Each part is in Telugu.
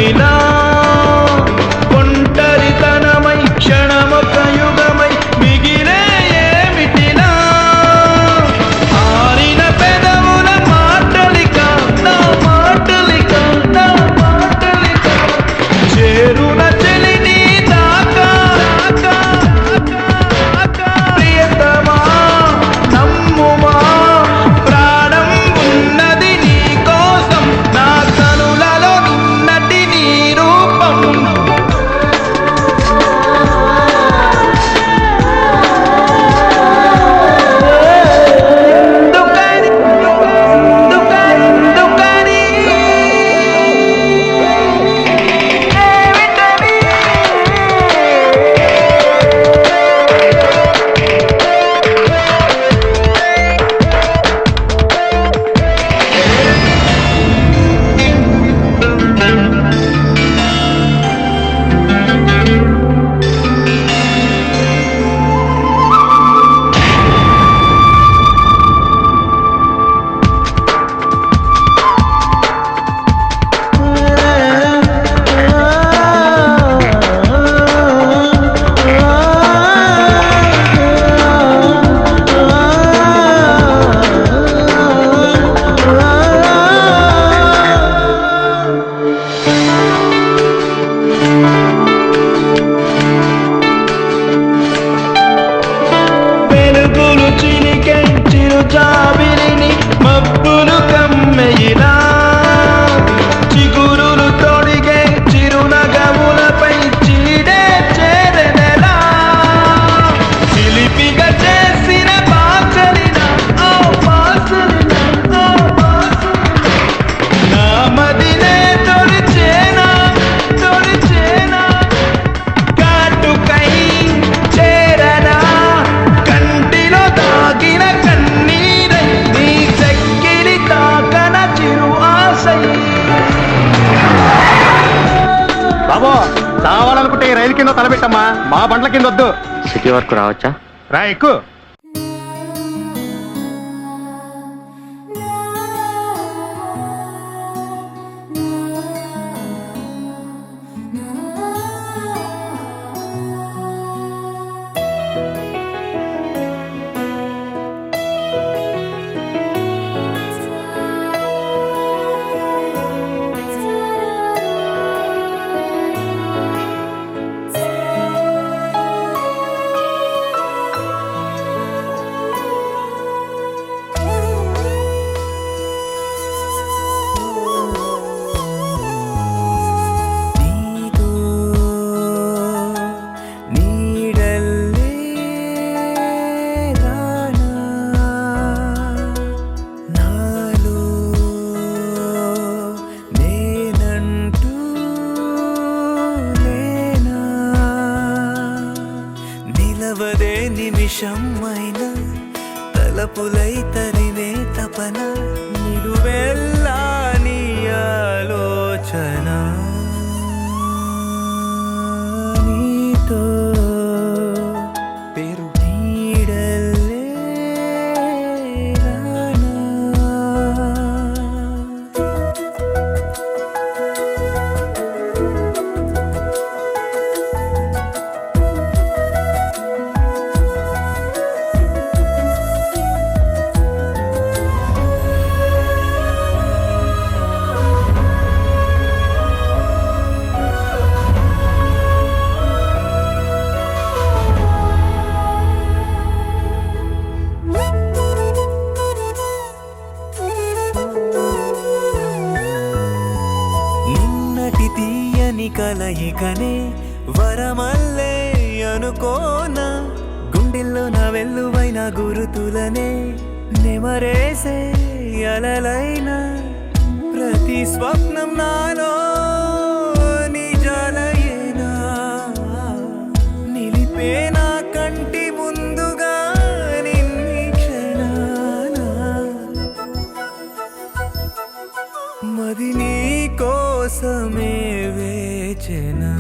భూమిలా ఒంటరితనమై క్షణమొక యుగమై మిగిలే ఏమిటిలా ఆరిన పెదవుల మాటలిక నా మాటలిక నా మాటలిక చేరున చెలిని దాకా ప్రియతమా నమ్ముమా ప్రాణం ఉన్నది నీ కోసం నా కనులలో ఉన్నటి నీ రూపం వెలుగులు చిలికే చిరుజాబిలిని మబ్బులు కమ్మెయిలా చిగురులు తొడిగే చిరునగములపై చీడే చేరెనెలా చిలిపిగా చేసిన బాసలిన ఓ బాసలిన ఓ బాసలిన నా మదినే తొలిచేనా కాటుకై చేరనా కంటిలో తాగిన కన్నీరై నీ చెక్కిలి తాకన చిరు ఆశై బాబో చావాలనుకుంటే ఈ రైలు కింద తలబెట్టమ్మా మా బండ్ల కింద వద్దు. సిటీ వరకు రావచ్చా? రా ఎక్కు. నిలవదే నిమిషమైన తలపులై తరివే తపన నిలువెల్లా నీ ఆలోచన నీతో పేరు నీడల్లే రానా. నిన్నటి తీయని కలయికనే వరమల్లే అనుకోనా గుండెల్లో నా వెల్లువైన గురుతులనే నెమరేసే అలలైనా ప్రతి స్వప్నం నాలో నిజాలయేనా నిలిపేనా కంటి ముందుగా నిన్ని క్షణాన మది నీ కోసమే వేచెనా.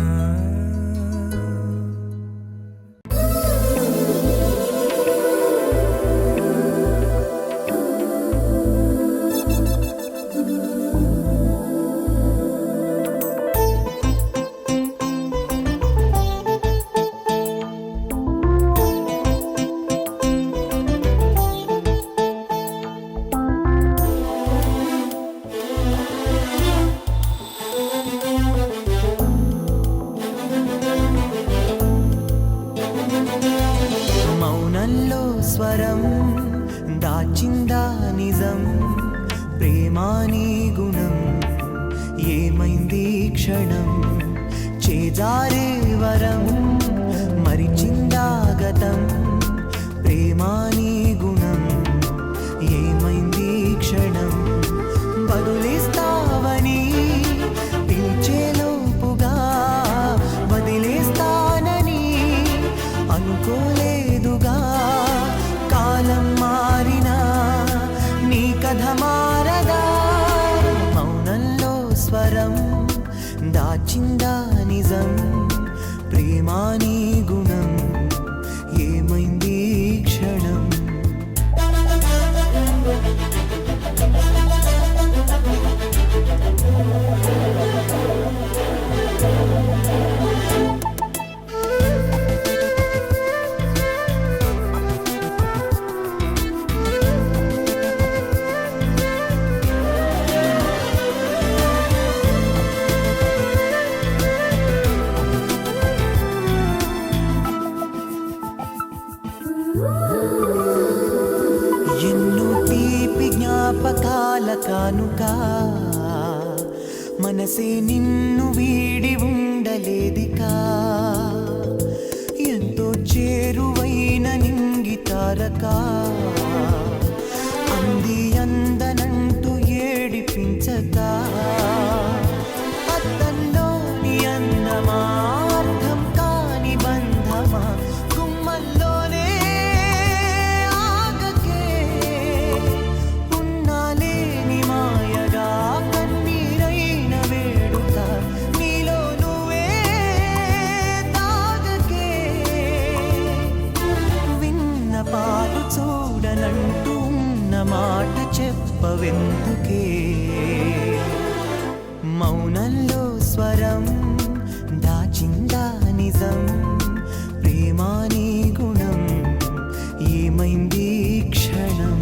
ప్రేమాని గుణం ఏమైంది క్షణం చేజారే వరం మరిచిందాగతం ప్రేమాని గుణం ఏమైంది క్షణం బదులిస్తావని పిలిచేలోపుగా వదిలేస్తానని అనుకోలేదుగా కాలం మారినా నీ కథ మారదా మౌనంలో స్వరం దాచిందా నిజం ప్రేమాని గుణం ఏమైంది క్షణం ఎన్నో తీపి జ్ఞాపకాల కానుక మనసే నిన్ను వీడి ఉండలేదికా ఎంతో చేరువైన నింగి తారక అంది అందనంటూ ఏడిపించక అద్దంలోని అందమార్థం కాని బంధమా గుమ్మల్లోనే ఆగకే ఉన్నాలేని మాయగా కన్నీరైన వేడుక నీలో నువ్వే తాగకే విన్న పాలు చూడనంటూ ఉన్న మాట చెప్పవెందుకే మౌనంలో స్వరం దాచిందా నిజం ప్రేమాని గుణం ఏమైంది క్షణం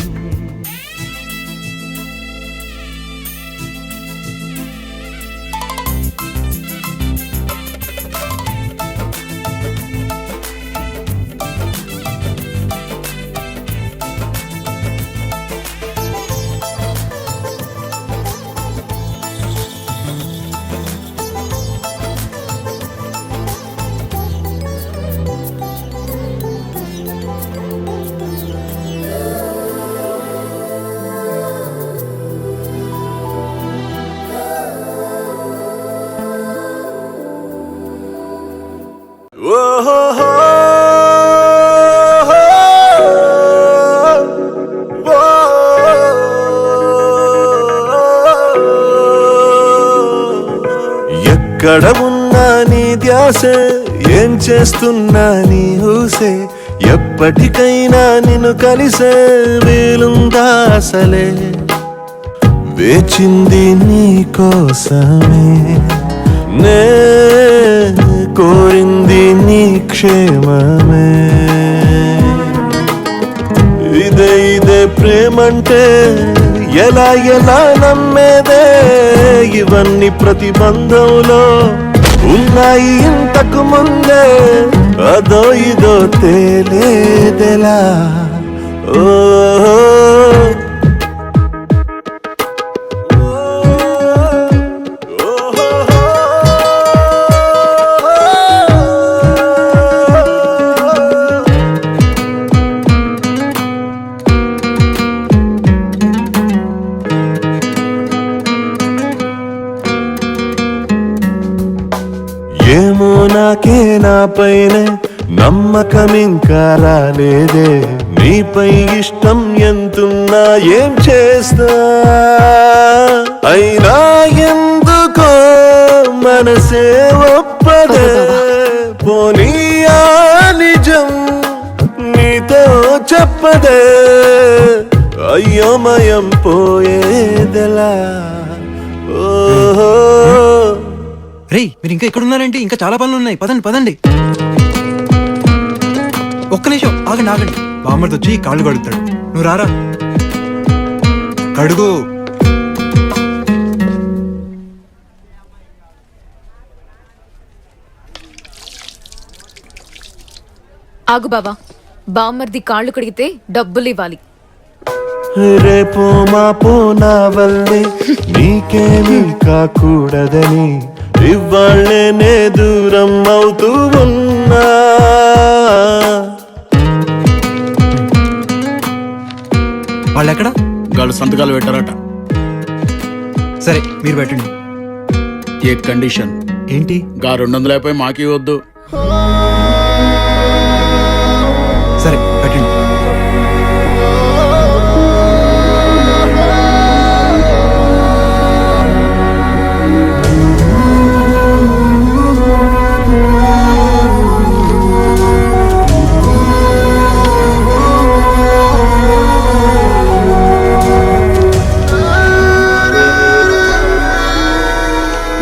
ఎక్కడ ఉన్నా నీ ధ్యాస ఏం చేస్తున్నా నీ ఊసే ఎప్పటికైనా నిన్ను కలిసే వీలుందా అసలే వేచింది నీ కోసమే నే కోరింది నీ క్షేమమే ఇదే ప్రేమంటే ఎలా నమ్మేదే ఇవన్నీ ప్రతిబంధంలో ఉన్నాయి ఇంతకు ముందే అదో ఇదో తేలేదెలా ఓ ఏమో నాకే నాపైన నమ్మకం ఇంకా రాలేదే నీపై ఇష్టం ఎంతున్నా ఏం చేస్తా అయినా ఎందుకో మనసే ఒప్పదే పోనీ ఆ నిజం నీతో చెప్పదే అయోమయం పోయేదెలా ఓహో రే మీరు ఇంకా ఎక్కడ ఉన్నారంటే ఇంకా చాలా పనులు ఉన్నాయి పదండి పదండి ఒక్క నిమిషం ఆగండి బామ్మర్ది వచ్చి కాళ్ళు కడుగుతాడు నువ్వు రారా కడుగు ఆగు బావా బామ్మర్ది కాళ్ళు కడిగితే డబ్బులు ఇవ్వాలి రేపో మాపో నా వల్లే నీకేమీ కాకూడదని ఇవాళ్ళే నే దూరం అవుతూ ఉన్నా. వాళ్ళు ఎక్కడ? వాళ్ళు సంతకాలు పెట్టారట. సరే మీరు పెట్టండి. ఏ కండిషన్? ఏంటి? గా 200 అయిపోయి మాకి వద్దు. సరే పెట్టండి.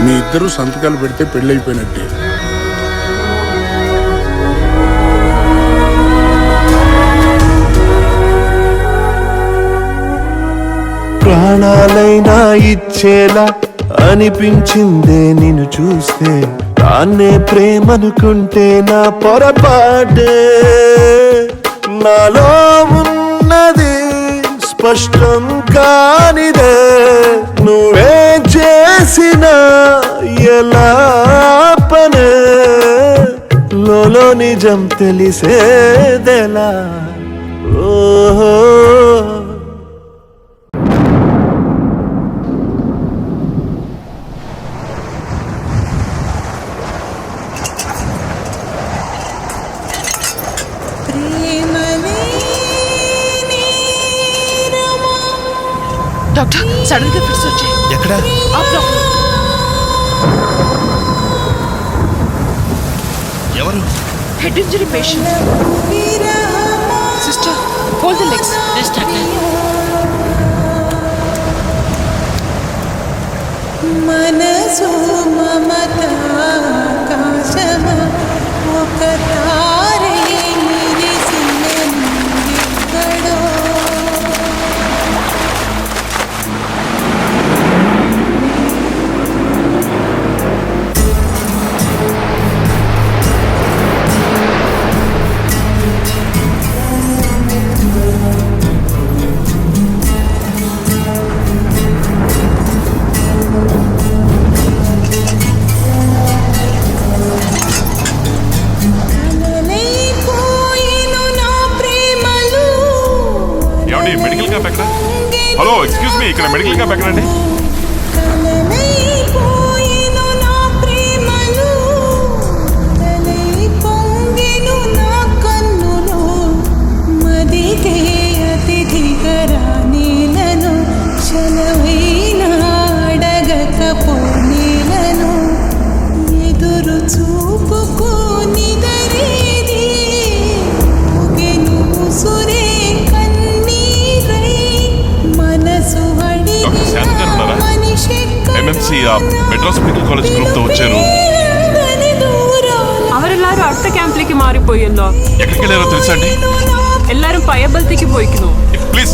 మీ ఇద్దరు సంతకాలు పెడితే పెళ్లి అయిపోయినట్టే. ప్రాణాలైనా ఇచ్చేలా అనిపించిందే నిన్ను చూస్తే, దాన్నే ప్రేమనుకుంటే నా పొరపాటే. నాలో ఉన్నది స్పష్టం కానిదే, నువ్వే చేసినా ఎలా పనే, లోలో నిజం తెలిసేదెలా. ఓహో డాక్టర్ సడన్ గా ఫిట్స్ వచ్చాయి. ఎక్కడ? ఎవరు? Head injury patient. Sister hold the legs. మనసు మమత కాశమ ఒక తారే నిరిసిన ఎక్కడో. మెడికల్ క్యాంప్ ఎక్కడ? హలో ఎక్స్క్యూజ్ మీ, ఇక్కడ మెడికల్ క్యాంప్ ఎక్కడండి? MMC Madras medical college group తో వచ్చారు. അവരെല്ലാരും അടുത്ത ക്യാമ്പിലേക്ക് മാറിപ്പോയല്ലോ. ఎక్కడికి వెళ్ళారో తెలుసా అండి? എല്ലാരും പയബലത്തേക്ക് പോയിക്കുന്നു. ప్లీజ్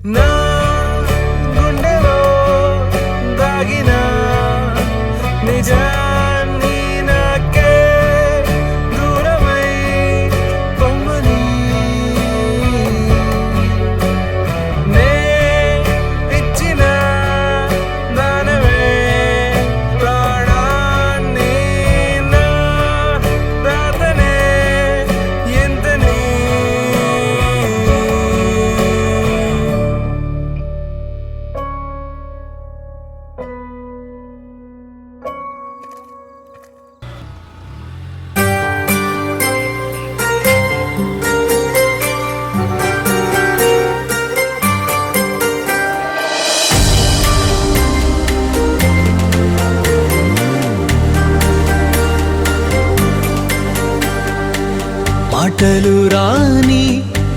నా గుండెలో దాగిన నిజాన్ని నాకే దూరమై పొమ్మని నే ఇచ్చిన దానవే ప్రాణాన్ని నా దాతనే ఎంతని మాటలు రాని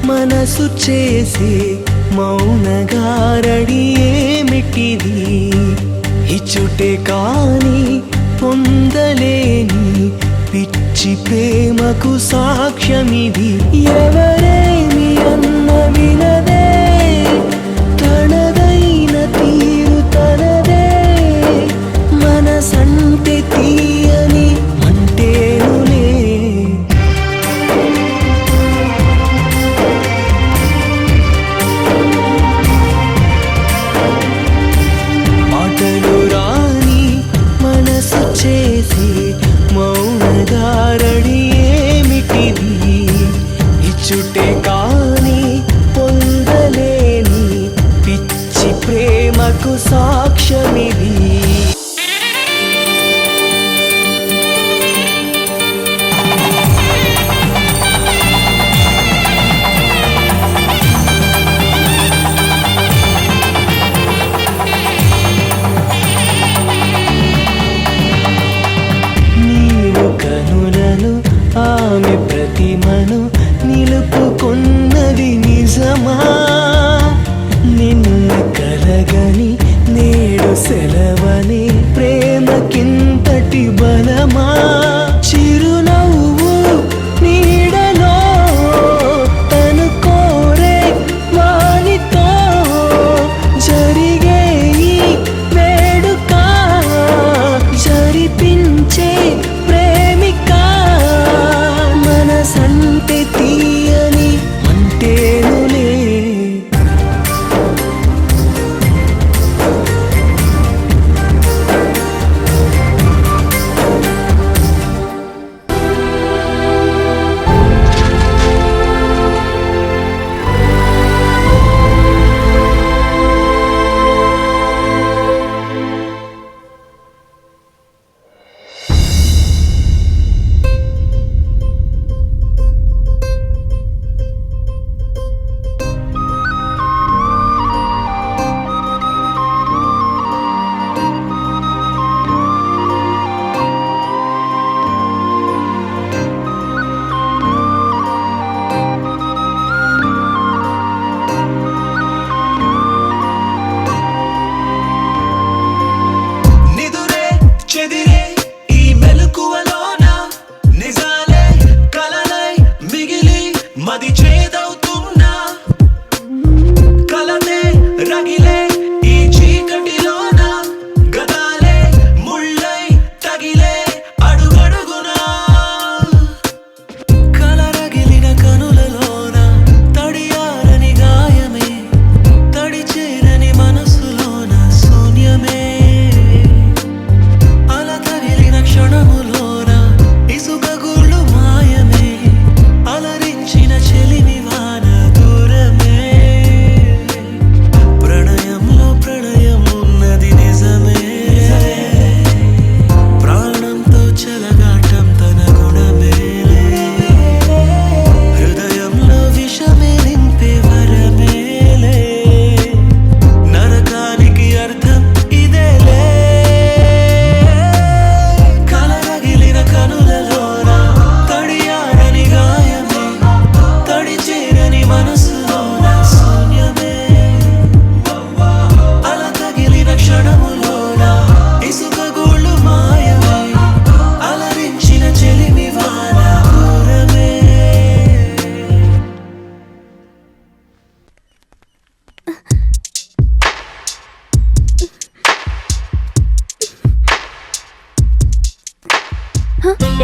మనసు చేసే మౌనగారడి ఏమిటిది ఇచ్చుటే కాని పొందలేని పిచ్చి ప్రేమకు సాక్ష్యమిది ఎవరేమి అన్న వినదే తనదైన తీరు తనదే మనసంటే తీయని అంటేనులే మాటలు రాని మనసు చేసి మౌనగారడి ఏమిటిది ఇచ్చుటే కాని పొందలేని పిచ్చి ప్రేమకు సాక్ష్యమిది నీవు కనులను ఆమె ప్రతిమను నిలుపుకున్నది నిజమా నిన్ను కలగని నేడు సెలవు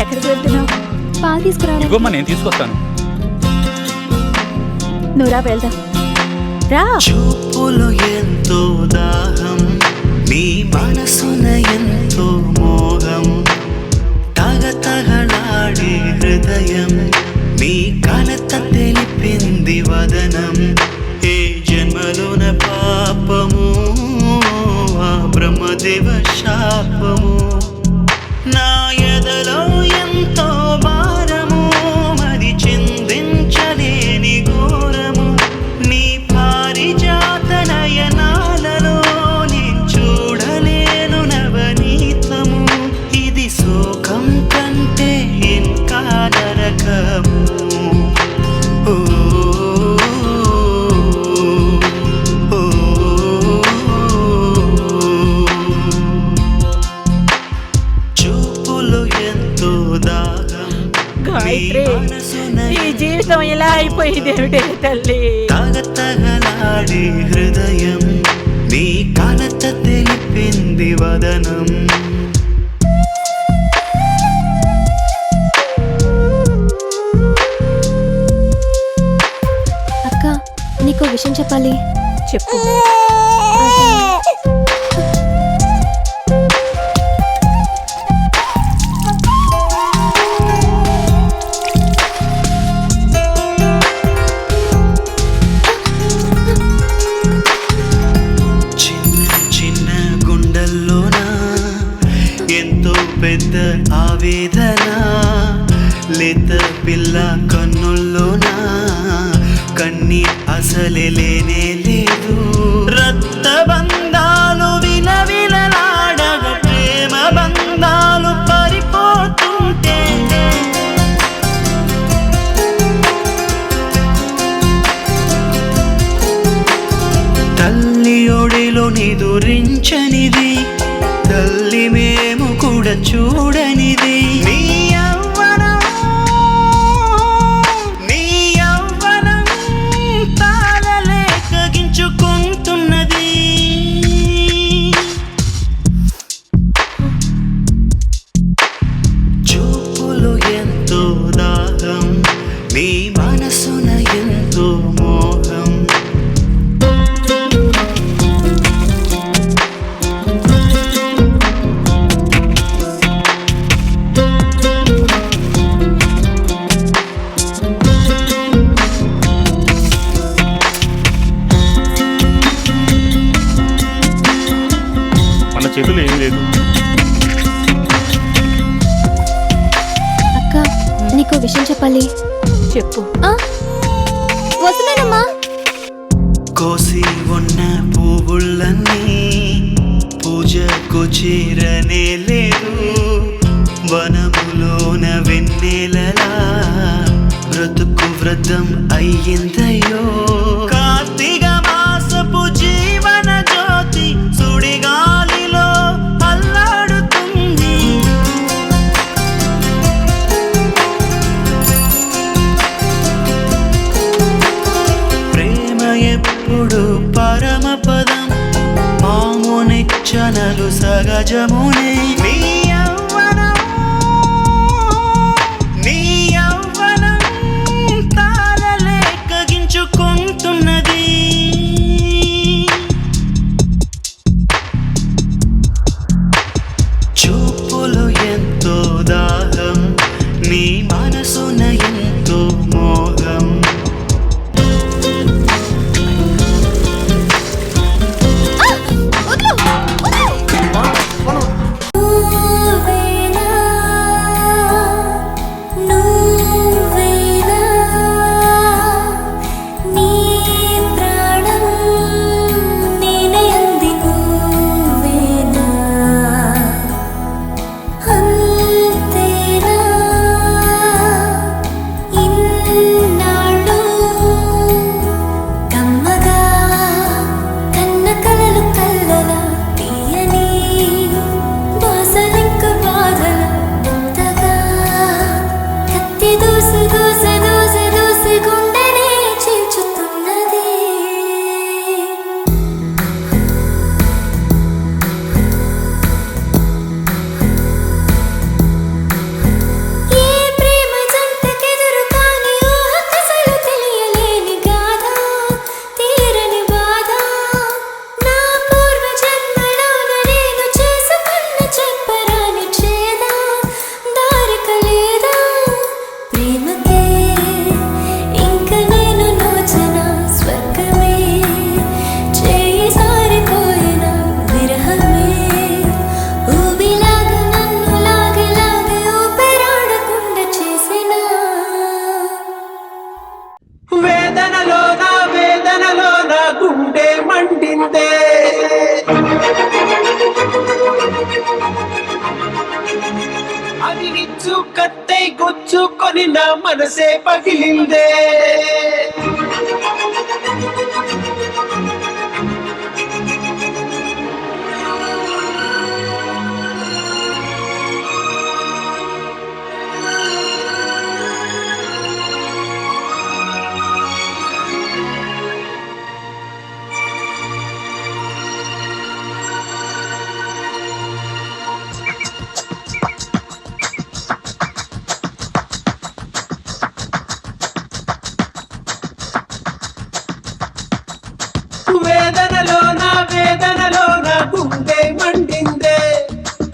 ఎక్కడికి వెళ్తున్నావు? పాలు తీసుకురావడం. ఇగోమ్మా నేను తీసుకొస్తాను. నువ్వురా వెళ్దాం. రా. చూపులు ఎంతో దాహం, నీ మనసున ఎంతో మోహం, తగతగలాడే హృదయం, నీ కలత తెలిపింది వదనం. ఏ జన్మలోన పాపము, ఆ బ్రహ్మదేవ శాపము, నా ఎదలో ఎంతో భారము, మరి చిందించలేని ఘోరము, నీ పారిజాత నయనాలలో నేను చూడలేను నవనీతము, ఇది శోకం కంటే ఇంకా నరకము. ఓ, ఓ, చూపులు ఎంతో దాహం, గాయత్రి, ఈ జీవితం ఇలా అయిపోయింది ఏమిటే తల్లి? తగతగలాడే హృదయం, నీ కలత తెలిపింది వదనం. అక్క, నీకు విషయం చెప్పాలి. చెప్పు. చిన్న చిన్న గుండెల్లోన ఎంతో పెద్ద ఆవేదన, లేత పిల్ల కన్నుల్లోన కన్ని అసలే లేనే లేదు. రక్త బంధాలు విలవిలలాడగ, ప్రేమ బంధాలు పరిపోతుంటే, తల్లి ఒడిలో నిదురించనిది, తల్లి మేము కూడా చూడనిది, నీ యవ్వనం, నీ యవ్వనం తాళలేక గించుకుంటున్నది. చూపులు ఎంతో దాహం, నీ మనసున ఎంతో మోహం, మన చేతులు ఏం లేదు. అక్క, నీకు విషయం చెప్పాలి. చెప్పు. వస్తున్నానమ్మా. కోసి ఉన్న పువ్వులన్నీ పూజకు చేరనే లేదు, వనములోన వెన్నెలలా బ్రతుకు వ్రతం అయ్యిందయ్యో. కార్తీక మాసపు జీవన జ్యోతి సుడిగాలిలో అల్లాడుతుంది, ప్రేమ ఎప్పుడు పరమపదం, మామునిచ్చనలు సహజమునే. నీ యవ్వనం, నీ యవ్వనం తాళలేక గించుకుంటున్నది. చూపులు ఎంతో దాహం, నీ మనసున ఎంతో మోహం, వదలు, వదలు. మనసే పగిలిందే. వేదనలో నా గుండె మండిందే,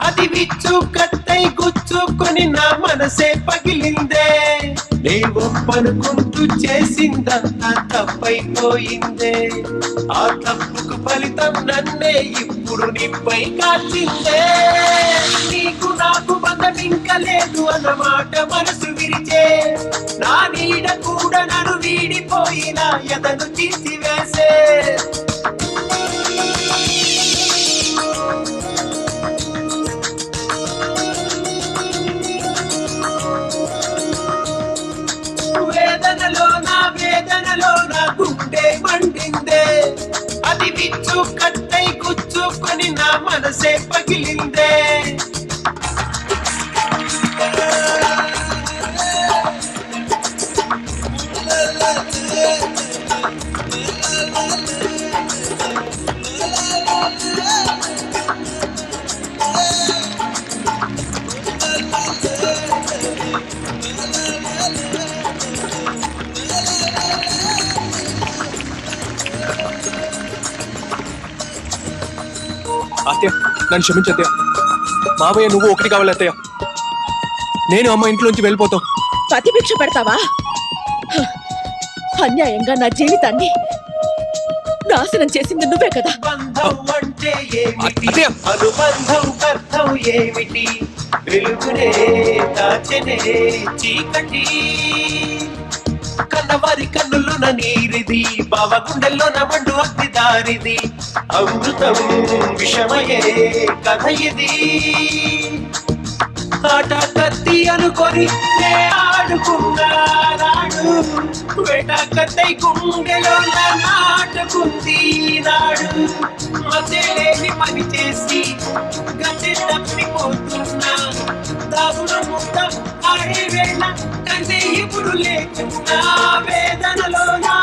అది విచ్చు కట్టై గుచ్చుకొని నా మనసే పగిలిందే. నీ ఒప్పనుకుంటూ చేసిందంతా తప్పైపోయిందే, ఆ తప్పుకు ఫలితం నన్నే ఇప్పుడు నీపై కాల్చిందే. నీకు నాకు బంధం ఇంకా లేదు అన్నమాట మనసు విరిచే, నా నీడ కూడా నన్ను వీడిపోయిన ఎదను తీసివేసే. వేదనలో నా గుండె మండిందే, అది విచ్చు కట్టై గుచ్చుకొని నా మనసే పగిలిందే. అత్తయ్య నన్ను క్షమించు అత్తయ్య. మావయ్య నువ్వు ఒకటి కావాలి అత్తయ్య. నేను అమ్మ ఇంట్లోంచి వెళ్ళిపోతాం. ప్రతిభిక్ష పెడతావా? హ, అన్యాయంగా నా జీవితాన్ని నాశనం చేసింది నువ్వే కదా. బంధం అంటే ఏమిటి, అత్తయ్య. అనుబంధం అర్థం ఏమిటి, వెలుగునే దాచెనే చీకటి. కన్నవారి కన్నులున నీరిది, బావ గుండెల్లోన మండు అగ్ని దారిది, అమృతం విషమయే కథ ఇది. ఆట కత్తి అనుకొని నే ఆడుకున్నాడు, వేట కత్తై గుండెలో నాటుకుంది నాడు. మధ్యలేని పని చేసి గతి తప్పిపోతున్నా, దాగుడు ముద్ద ఆడే వేళ కంటే ఇప్పుడు లేకున్నా. వేదనలో నా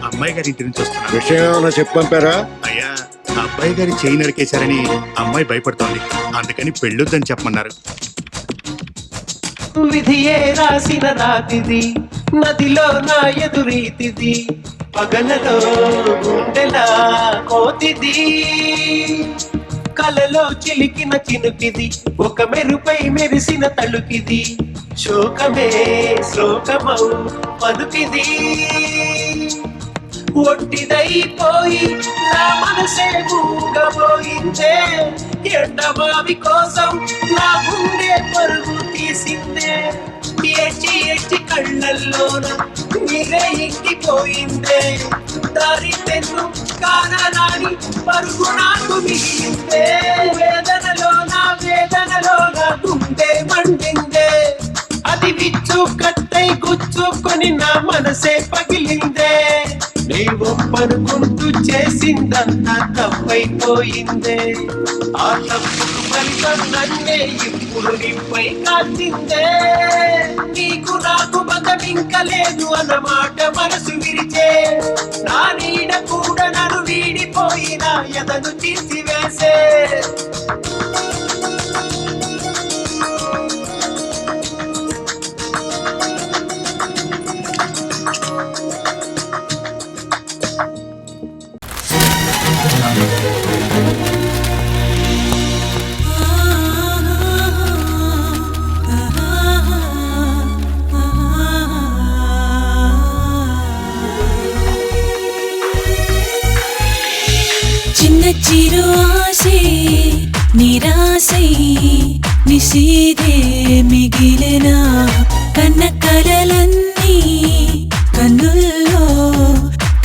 అమ్మాయి గారి ఇంటి నుంచి వస్తున్నా. విషయం ఏమైనా చెప్పి పంపారా? అయ్యా, అబ్బాయి గారి చేయి నరికేశారని అమ్మాయి భయపడుతోంది, అందుకని పెళ్ళొద్దని చెప్పమన్నారు. విధియే రాసిన రాతిది, నదిలో నా ఎదురీతిది, పగలలో గుండెలా కోతిది, కలలో చిలికిన చినుకిది, ఒక మెరుపై మెరిసిన తలుకిది, శోకమే శ్లోకమౌ పలుకిది. ఒట్టిదైపోయి నా మనసే మూగబోయిందే, ఎండమావి కోసం నా గుండె పరుగు తీసిందే. ఏడ్చి కళ్ళల్లోన నీరే ఇంకిపోయిందే, దారి తెన్ను కానరాని పరుగు నాకు మిగిలిందే. వేదనలో నా గుండె మండిందే, అది విచ్చు కట్టై గుచ్చుకొని నా మనసే పగిలిందే. నీ ఒప్పనుకుంటూ చేసిందంతా తప్పైపోయిందే, ఆ తప్పుకు ఫలితం నన్నే ఇప్పుడు నీపై కాల్చిందే. నీకు నాకు బంధం ఇంకా లేదు అన్నమాట మనసు విరిచే, నా నీడ కూడా నన్ను వీడిపోయిన ఎదను తీసివేసే. చిరు ఆశే నిరాశై నిషేధే మిగిలిన కన్న కలలన్నీ కన్నుల్లో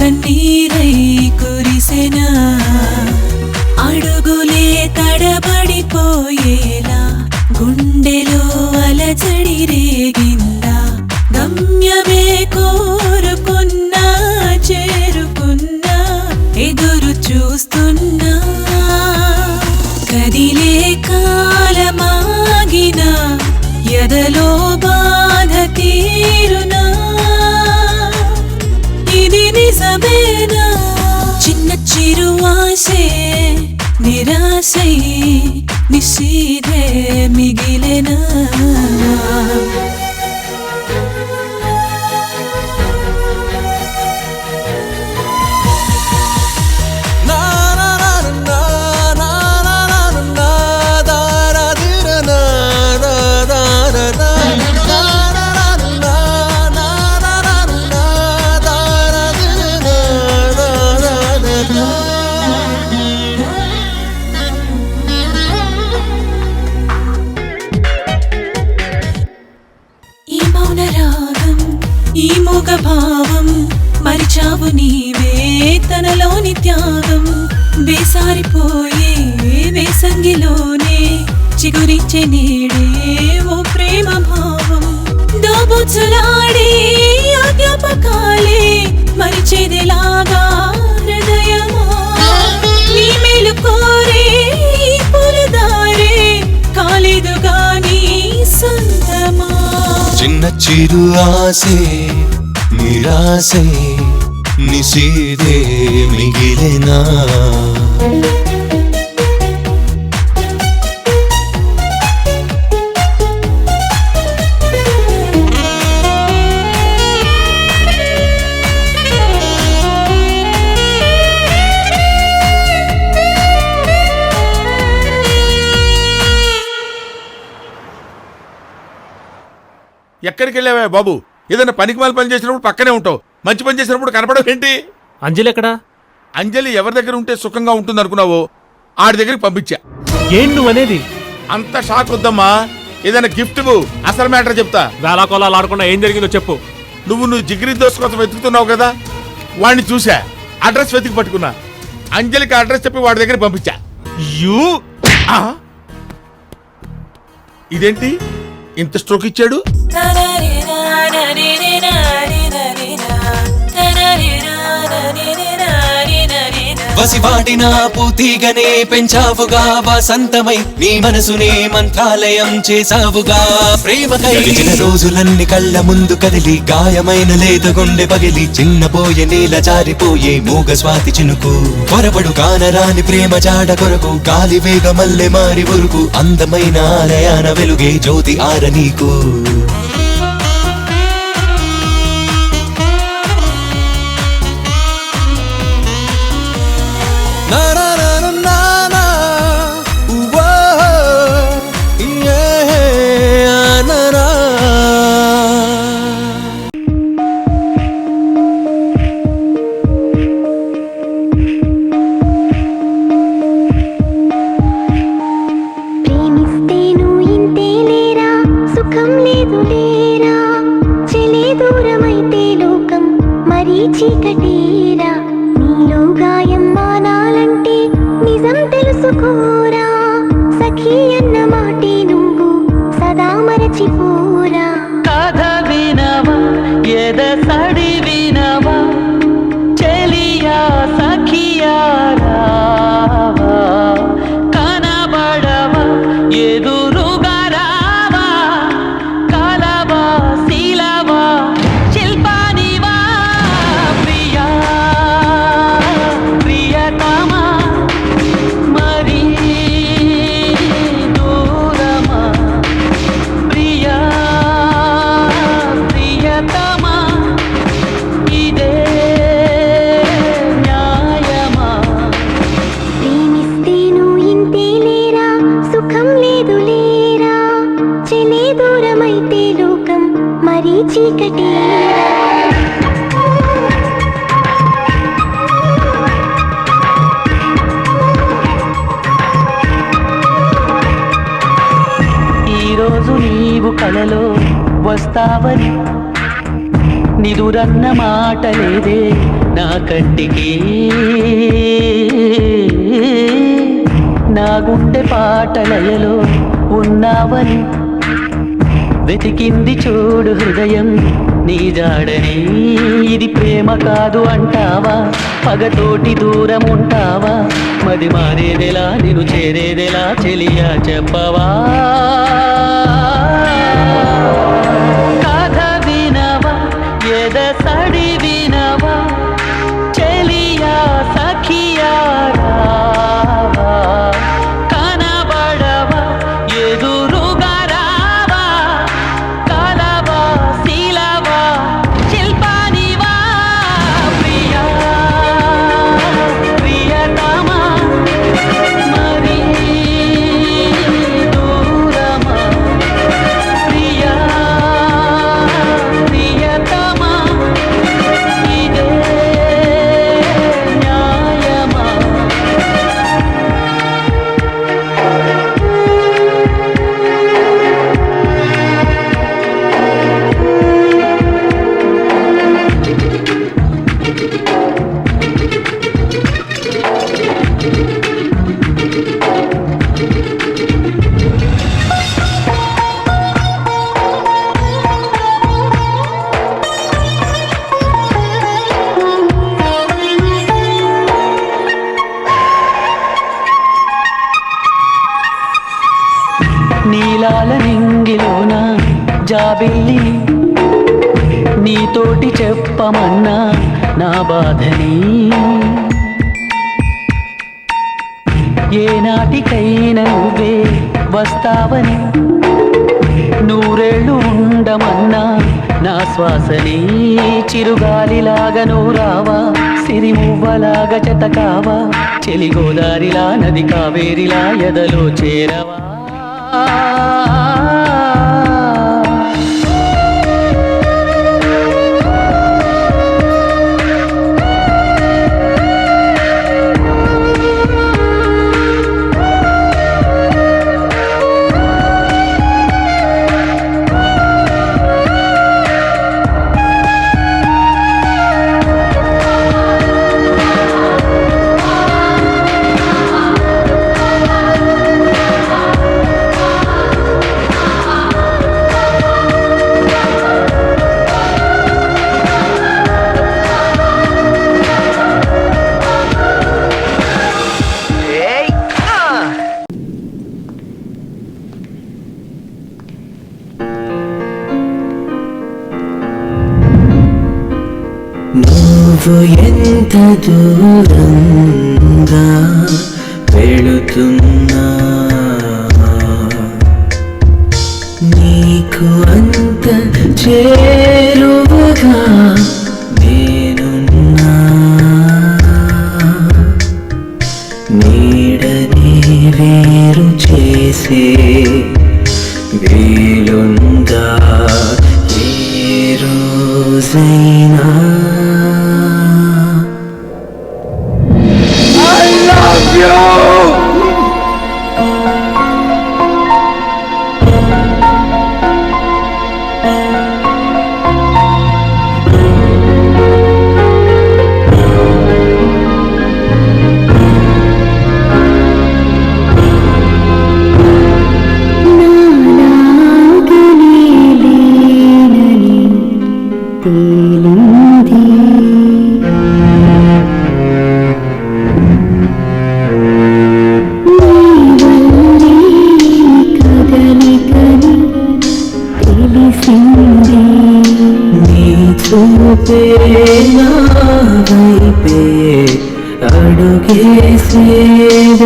కన్నీరై కురిసెనా అడుగులే తడబడిపోయేలా గుండెలో అలజడి రేగిందా గమ్యమే కోరుకున్నా చేరుకున్నా ఎదురు చూస్తున్నా కదిలే కాలమాగినా ఎదలో బాధ తీరునా ఇది నిజమేనా చిన్న చిరు ఆశే నిరాశై నిషేధే మిగిలినా ఈ మూగ భావం మరిచావు నీవే తనలోని త్యాగం వేసారిపోయే వేసంగిలోనే చిగురించే నీడే ఓ ప్రేమ భావం దోబుచ్చులాడే ఆ జ్ఞాపకాలే మరిచేదిలాగా హృదయమా నీ మేలు కోరే ఈ పూలదారే కాలేదుగా నీ సొంతమా చిన్న చిరు ఆశే నిరాశే నిషేధే మిగిలినా ఎక్కడికి వెళ్ళావా బాబు? ఏదైనా పనికిమాల పని చేసినప్పుడు పక్కనే ఉంటావు, మంచి పని చేసినప్పుడు కనపడవు ఏంటి? అంజలి ఎక్కడా? అంజలి ఎవరి దగ్గర ఉంటే సుఖంగా ఉంటుంది అనుకున్నావో ఆడి దగ్గరికి పంపించా. ఏం నువ్వు అనేది? అంత షాక్ వద్దమ్మా, ఏదైనా గిఫ్ట్ అసలు మ్యాటర్ చెప్తా. వేలాకోలాలు ఆడకుండా ఏం జరిగిందో చెప్పు. నువ్వు జిగిరి దోశ కోసం వెతుకుతున్నావు కదా, వాడిని చూసా, అడ్రస్ వెతికి పట్టుకున్నా. అంజలికి అడ్రస్ చెప్పి వాడి దగ్గర పంపించా. ఇదేంటి ఇంత స్ట్రోక్ ఇచ్చాడు? వసివాడిన పూతిగానే పెంచావుగా వసంతమై నీ మనసునే మంత్రాలయం చేసావుగా ప్రేమకై గడిచిన రోజులన్నీ కళ్ళ ముందు కదిలి గాయమైన లేత గుండె పగిలి చిన్నపోయే నీల జారిపోయే మూగ స్వాతి చినుకు త్వరపడు కానరాని ప్రేమ జాడ కొరకు గాలి వేగ మల్లె మారి ఉరుకు అందమైన ఆలయాన వెలుగే జ్యోతి ఆర నీకు చీకటీరా నీలో గాయం మానాలంటే నిజం తెలుసుకోరా సఖీ అన్న మాటే నువ్వు సదా మరచిపోరా కథ వినవా ఎద సడి వినవా చెలియా సఖియా రావా కనబడవా ఎదురుగా రావా కలవా శీలవా శిల్పానివా ప్రియా ప్రియతమా మరి దూరమా ప్రియా ప్రియతమా ఇదే న్యాయమా ప్రేమిస్తేను ఇంతే లేరా సుఖం లేదు లేరా చెలే దూరమైతే లోకం మరీ చీకటేరా నీవు కలలో వస్తావని నిదురన్న మాట లేదే నా కంటికి నా గుండె పాటలయలో ఉన్నావని వెతికింది చూడు హృదయం నీ జాడని ఇది ప్రేమ కాదు అంటావా పగతోటి దూరం ఉంటావా మది మారేదెలా నిన్ను చేరేదెలా చెలియా చెప్పవా కథ వినవా ఎద సడి వినవా చెలియా సఖియా రావా కనబడవా ఎదురుగా రావా కలవా శీలవా శిల్పానివా ప్రియా ప్రియతమా మరి దూరమా ప్రియా ప్రియతమా ఇదే న్యాయమా నీలాల నింగిలోన జాబిల్లి నీతోటి చెప్పమన్నా నా బాధని ఏనాటికైనా నువ్వే వస్తావని నూరేళ్ళు ఉండమన్నా నా శ్వాసని చిరుగాలిలాగా నూరావా సిరిమువ్వలాగా చెతకావా చెలిగోదారిలా నది కావేరిలా ఎదలో చేరవా నువ్వు ఎంత దూరంగా వెళుతున్నా నీకు అంత చేరువగా నేనున్నా నీడనే వేరు చేసే వీలుందా ఏ రోజైనా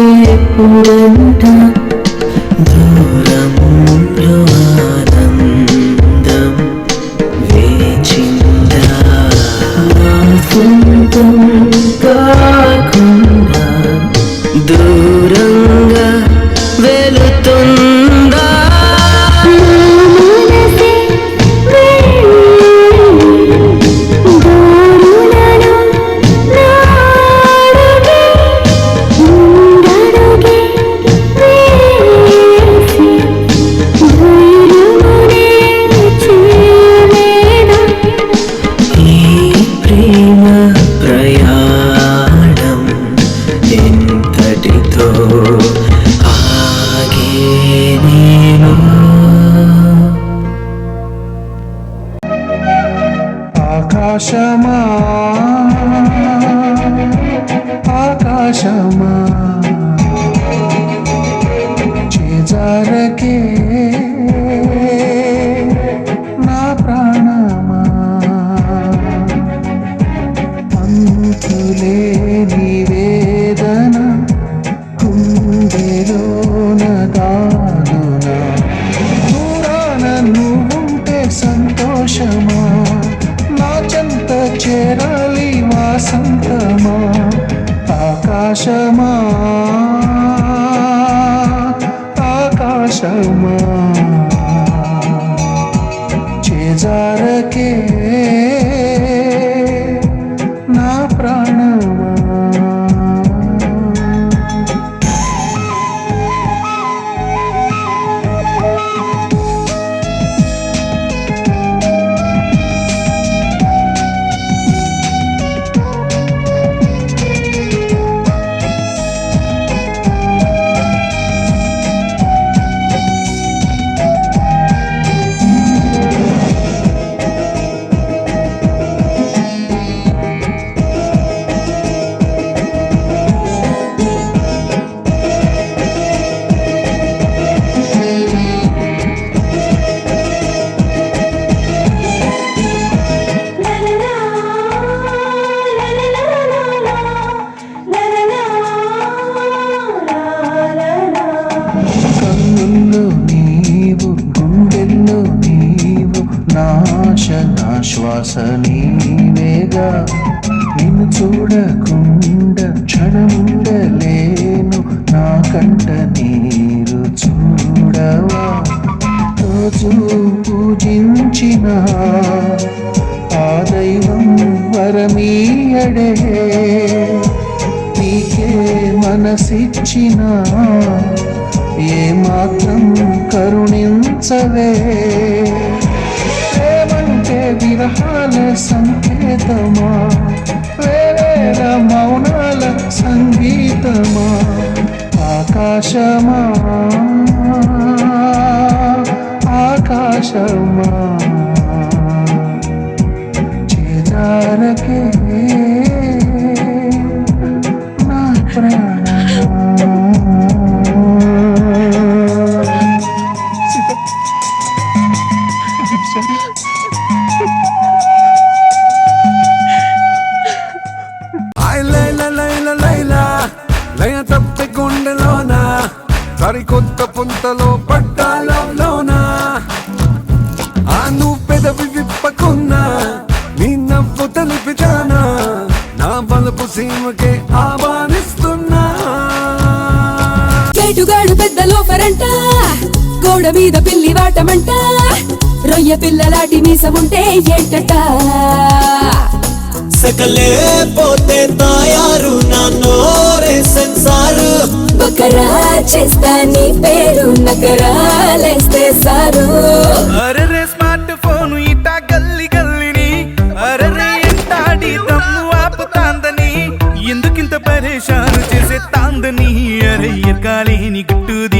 అడుగేసేదెప్పుడంట దూరంలో ఆనందం వేచిందా నా సొంతం కాకుండా దూరంగా వెళుతుందా ధైర్యమునే ఆగే నేను. ఆకాశమా ఆకాశమా చేజారకే నా ప్రాణమా అంతులేని వేదన గుండెలోన దాగునా దూరాన నువ్వుంటే సంతోషమా నా చెంత చేరాలి వాసంతమా ఆకాశమా ఆకాశమా చేజారకే నా ప్రాణమా. కన్నుల్లో నీవు గుండెల్లో నీవు నాశ నా శ్వాస నీవేగా నిన్ను చూడకుండా క్షణముండలేను నా కంట నీరు చూడవా రోజు పూజించిన ఆ దైవం వరమీయడే నీకే మనసిచ్చిన ఏ మాత్రం కరుణించవే ప్రేమంటే విరహాల సంకేతమా వేవేల మౌనాల సంగీతమా ఆకాశమా ఆకాశమా చేజారకే నా ప్రాణమా. లయ తప్పి గుండెలోన సరికొత్త పుంతలో పట్టాలలోన ఆ నువ్వు పెదవి విప్పకున్నా నీ నవ్వు తెలిపిచానా నా బలపు సీమకే ఆహ్వానిస్తున్నా. కేటుగాడు పెద్ద లోఫరంట గోడ మీద పిల్లి వాటమంట రొయ్య పిల్లలాటి మీసముంటే ఏంటట సకలే పోతే తయారు నా నోరే సెన్సారు బకరా చేస్తా నీ పేరు నకరాలేస్తే సారు. అరే స్మార్ట్ ఫోన్ ఇటా గల్లి గల్లిని అరే ఎంటాడి దమ్ము ఆపుతాందని ఎందుకింత పరేషాను చేసే తాందని అరే ఎక్కాలేని గుట్టుది